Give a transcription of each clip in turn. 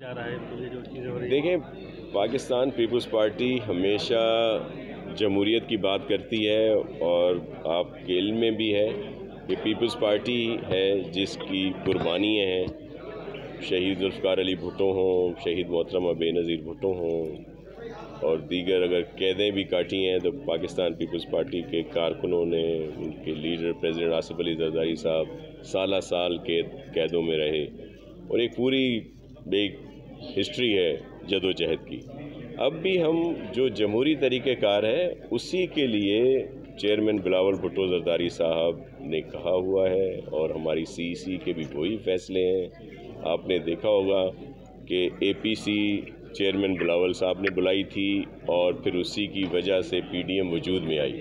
क्या रहा है ये जो चीज़ें हो रही हैं? देखें, पाकिस्तान पीपल्स पार्टी हमेशा जमहूरियत की बात करती है और आपके इल्म में भी है कि पीपल्स पार्टी है जिसकी कुर्बानियाँ हैं। शहीद जुल्फ़िकार अली भुट्टो हों, शहीद मोहतरमा बेनज़ीर भुट्टो हों और दीगर अगर कैदें भी काटी हैं तो पाकिस्तान पीपल्स पार्टी के कारकुनों ने, उनके लीडर प्रेसिडेंट आसिफ अली ज़रदारी साहब साल कैदों में रहे और एक पूरी एक हिस्ट्री है जदोजहद की। अब भी हम जो जमहूरी तरीक़ेकार है उसी के लिए चेयरमैन बिलावल भुट्टो ज़रदारी साहब ने कहा हुआ है और हमारी सीईसी के भी वही फैसले हैं। आपने देखा होगा कि एपीसी चेयरमैन बिलावल साहब ने बुलाई थी और फिर उसी की वजह से पीडीएम वजूद में आई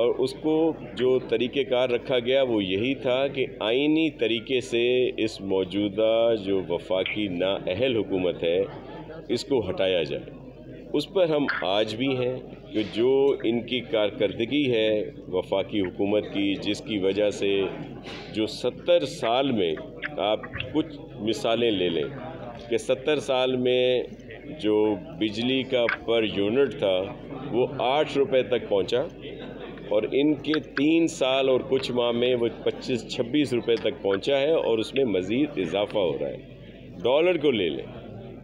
और उसको जो तरीक़ेकार रखा गया वो यही था कि आइनी तरीके से इस मौजूदा जो वफाकी नाअहल हुकूमत है इसको हटाया जाए। उस पर हम आज भी हैं कि जो इनकी कारकर्दगी है वफाकी हुकूमत की, जिसकी वजह से जो 70 साल में आप कुछ मिसालें ले लें कि 70 साल में जो बिजली का पर यूनिट था वो 8 रुपए तक पहुंचा और इनके 3 साल और कुछ माह में वो 25-26 रुपए तक पहुंचा है और उसमें मज़ीद इजाफा हो रहा है। डॉलर को ले लें,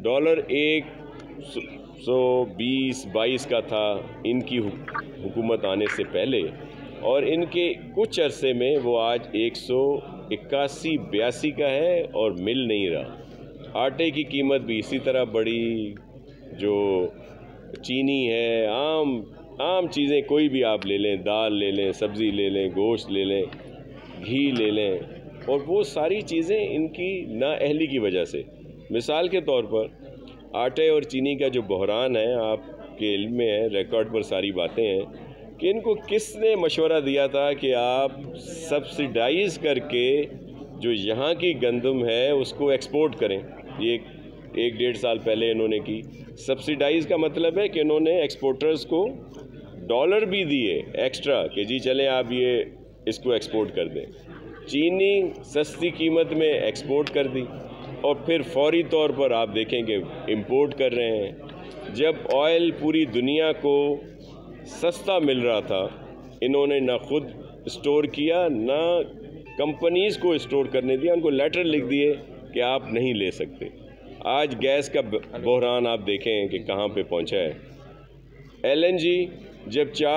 डॉलर 120-22 का था इनकी हुकूमत आने से पहले और इनके कुछ अरसे में वो आज 181-82 का है और मिल नहीं रहा। आटे की कीमत भी इसी तरह बढ़ी, जो चीनी है, आम चीज़ें कोई भी आप ले लें, दाल ले लें, सब्ज़ी ले लें, गोश्त ले लें, घी ले लें और वो सारी चीज़ें इनकी नाअहली की वजह से। मिसाल के तौर पर आटे और चीनी का जो बहरान है आपके इल्म में है, रिकॉर्ड पर सारी बातें हैं कि इनको किसने मशवरा दिया था कि आप सब्सिडाइज़ करके जो यहाँ की गंदम है उसको एक्सपोर्ट करें। ये 1-1.5 साल पहले इन्होंने की। सब्सिडाइज़ का मतलब है कि इन्होंने एक्सपोर्टर्स को डॉलर भी दिए एक्स्ट्रा कि जी चलें आप ये इसको एक्सपोर्ट कर दें। चीनी सस्ती कीमत में एक्सपोर्ट कर दी और फिर फौरी तौर पर आप देखेंगे इंपोर्ट कर रहे हैं। जब ऑयल पूरी दुनिया को सस्ता मिल रहा था, इन्होंने ना खुद स्टोर किया ना कंपनीज़ को स्टोर करने दिया, उनको लेटर लिख दिए कि आप नहीं ले सकते। आज गैस का बहरान आप देखें कि कहाँ पे पहुँचा है। LNG जब 4